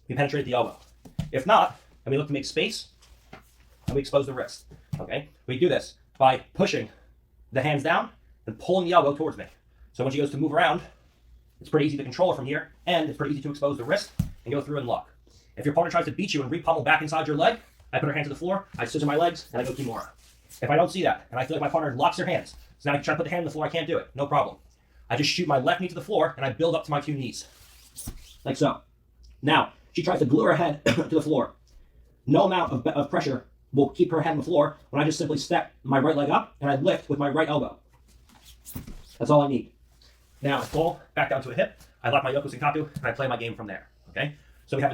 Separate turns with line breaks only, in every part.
we penetrate the elbow. If not, and we look to make space, and we expose the wrist. Okay? We do this by pushing the hands down and pulling the elbow towards me. So when she goes to move around, it's pretty easy to control her from here, and it's pretty easy to expose the wrist and go through and lock. If your partner tries to beat you and re-pummel back inside your leg, I put her hand to the floor, I scissor my legs, and I go Kimura. If I don't see that, and I feel like my partner locks their hands, so now I try to put the hand on the floor, I can't do it. No problem. I just shoot my left knee to the floor, and I build up to my two knees. Like so. Now, she tries to glue her head to the floor. No amount of pressure will keep her head on the floor when I just simply step my right leg up, and I lift with my right elbow. That's all I need. Now, I fall back down to a hip, I lock my Yoko Senkaku, and I play my game from there. Okay? So we have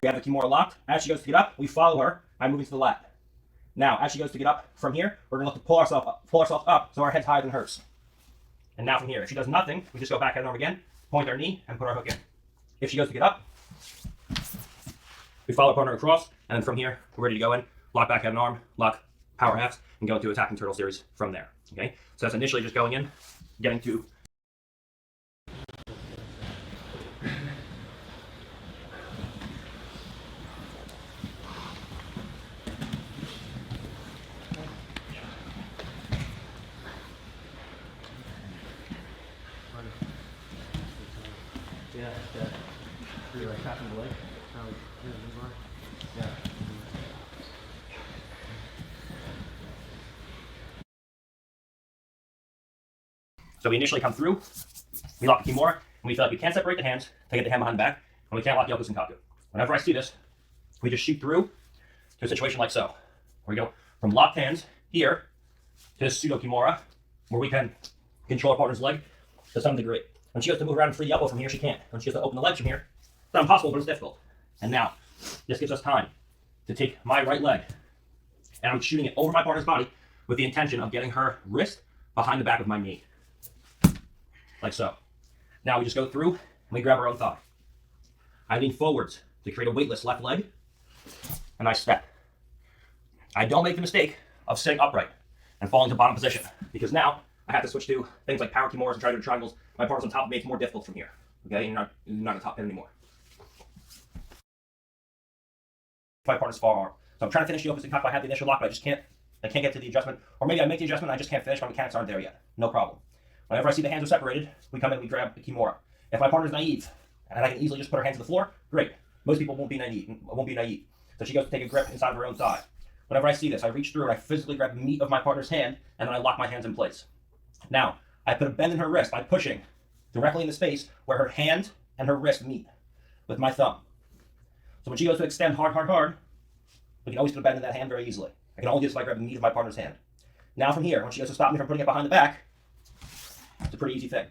we have the Kimura locked. As she goes to get up, we follow her by moving to the left. Now, as she goes to get up from here, we're going to look to pull ourselves up so our head's higher than hers. And now from here, if she does nothing, we just go back head and over again, point our knee, and put our hook in. If she goes to get up, we follow our partner across, and then from here, we're ready to go in, lock back head and arm, lock power halves, and go into attacking turtle series from there. Okay? So that's initially just going in, getting to yeah. You're like tapping the leg. Yeah. So we initially come through, we lock the Kimura, and we feel like we can't separate the hands to get the hand behind the back, and we can't lock the Yoko Senkaku. Whenever I see this, we just shoot through to a situation like so. Where we go from locked hands here to pseudo Kimura, where we can control our partner's leg to some degree. When she goes to move around and free the elbow from here, she can't. When she goes to open the legs from here, it's not impossible, but it's difficult. And now, this gives us time to take my right leg, and I'm shooting it over my partner's body with the intention of getting her wrist behind the back of my knee. Like so. Now we just go through, and we grab our own thigh. I lean forwards to create a weightless left leg, and I step. I don't make the mistake of sitting upright and falling to bottom position, because now I have to switch to things like power Kimuras and try to do triangles. My partner's on top of me, it's more difficult from here. Okay, you're not on the top pin anymore. My partner's forearm. So I'm trying to finish the Yoko Senkaku. I have the initial lock, but I can't get to the adjustment. Or maybe I make the adjustment, I just can't finish. My mechanics aren't there yet. No problem. Whenever I see the hands are separated, we come in, we grab the Kimura. If my partner's naive, and I can easily just put her hands to the floor, great. Most people won't be naive. So she goes to take a grip inside of her own thigh. Whenever I see this, I reach through and I physically grab the meat of my partner's hand, and then I lock my hands in place. Now, I put a bend in her wrist by pushing directly in the space where her hand and her wrist meet with my thumb. So when she goes to extend hard, we can always put a bend in that hand very easily. I can only do this by grabbing the meat of my partner's hand. Now from here, when she goes to stop me from putting it behind the back, it's a pretty easy thing.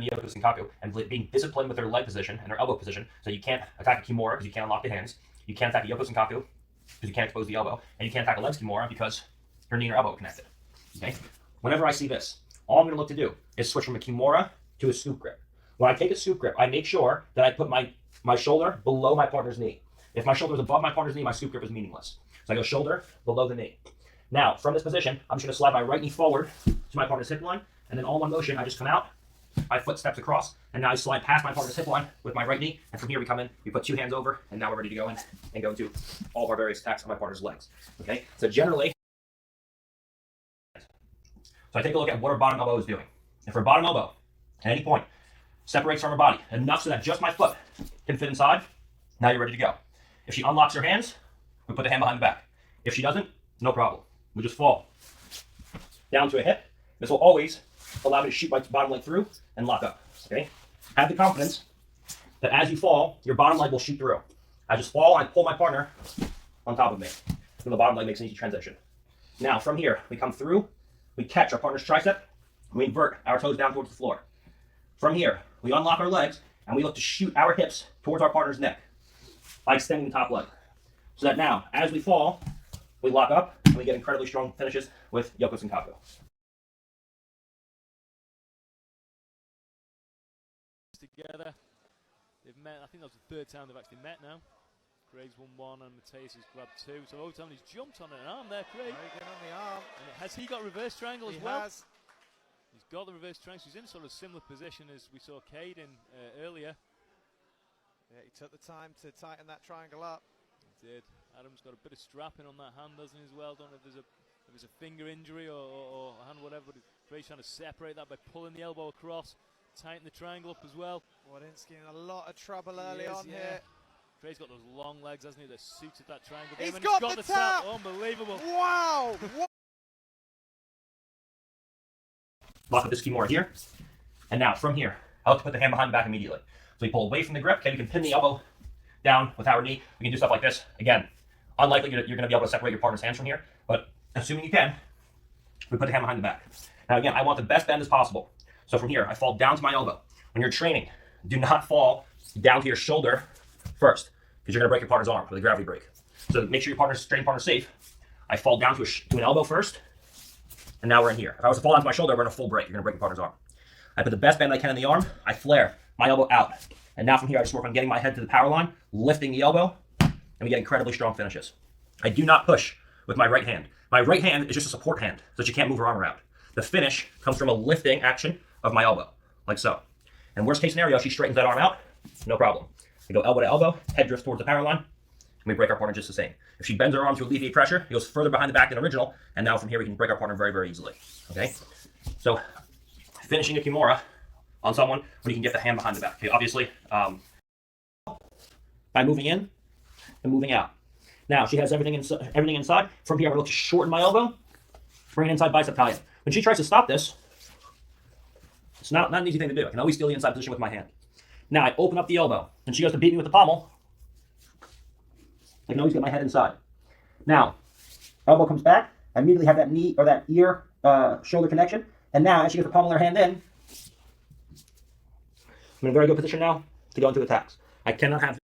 Yoko Senkaku and being disciplined with their leg position and their elbow position, so you can't attack a Kimura because you can't unlock the hands. You can't attack a Yoko Senkaku because you can't expose the elbow, and you can't attack a legs Kimura because your knee and your elbow are connected. Okay. Whenever I see this, all I'm going to look to do is switch from a Kimura to a scoop grip. When I take a scoop grip, I make sure that I put my shoulder below my partner's knee. If my shoulder is above my partner's knee, my scoop grip is meaningless. So I go shoulder below the knee. Now, from this position, I'm just going to slide my right knee forward to my partner's hip line, and then all one motion, I just come out, my foot steps across, and now I slide past my partner's hip line with my right knee, and from here we come in, we put two hands over, and now we're ready to go in and go into all of our various attacks on my partner's legs. Okay? So generally, I take a look at what our bottom elbow is doing. If her bottom elbow, at any point, separates from her body enough so that just my foot can fit inside, now you're ready to go. If she unlocks her hands, we put the hand behind the back. If she doesn't, no problem. We just fall down to a hip. This will always allow me to shoot my bottom leg through and lock up. Okay? Have the confidence that as you fall, your bottom leg will shoot through. I just fall, I pull my partner on top of me. So the bottom leg makes an easy transition. Now, from here, we come through, we catch our partner's tricep, and we invert our toes down towards the floor. From here, we unlock our legs, and we look to shoot our hips towards our partner's neck by extending the top leg. So that now, as we fall, we lock up, and we get incredibly strong finishes with Yoko Senkaku.
Together, they've met. I think that's the third time they've actually met now. Craig's won one and Mateus has grabbed two. So Otan, he's jumped on an arm there, Craig.
Very good on the arm.
And has he got reverse triangle
He
as well?
has.
He's got the reverse triangle. He's in sort of similar position as we saw Cade in earlier.
Yeah, he took the time to tighten that triangle up.
He did. Adam's got a bit of strapping on that hand, doesn't he, as well? Don't know if there's a finger injury or a hand, whatever, but Craig's trying to separate that by pulling the elbow across, tighten the triangle up as well.
Wadinsky in a lot of trouble early on here.
Craig's got those long legs, hasn't he, that suited that triangle.
He's
And
got
he's got
the
the tap.
tap!
Unbelievable.
Wow!
Lock up this Kimura here. And now, from here, I like to put the hand behind the back immediately. So we pull away from the grip. Okay, we can pin the elbow down with our knee. We can do stuff like this. Again, unlikely you're going to be able to separate your partner's hands from here, but assuming you can, we put the hand behind the back. Now again, I want the best bend as possible. So from here, I fall down to my elbow. When you're training, do not fall down to your shoulder first, because you're going to break your partner's arm with a gravity break. So make sure your training partner's safe. I fall down to an elbow first, and now we're in here. If I was to fall down to my shoulder, we're in a full break. You're going to break your partner's arm. I put the best bend I can in the arm. I flare my elbow out. And now from here, I just work on getting my head to the power line, lifting the elbow, and we get incredibly strong finishes. I do not push with my right hand. My right hand is just a support hand, so that you can't move your arm around. The finish comes from a lifting action of my elbow, like so. And worst case scenario, she straightens that arm out, no problem. We go elbow to elbow, head drifts towards the power line, and we break our partner just the same. If she bends her arm to alleviate pressure, it goes further behind the back than original, and now from here we can break our partner very, very easily, okay? So, finishing a Kimura on someone when you can get the hand behind the back. Okay, obviously, by moving in and moving out. Now she has everything inside. From here, I'm going to shorten my elbow, bring an inside bicep tie in. When she tries to stop this, it's not an easy thing to do. I can always steal the inside position with my hand. Now I open up the elbow, and she goes to beat me with the pommel. I can always get my head inside. Now, elbow comes back. I immediately have that knee or that ear shoulder connection. And now, as she gets to pommel her hand in, I'm in a very good position now to go into attacks. I cannot have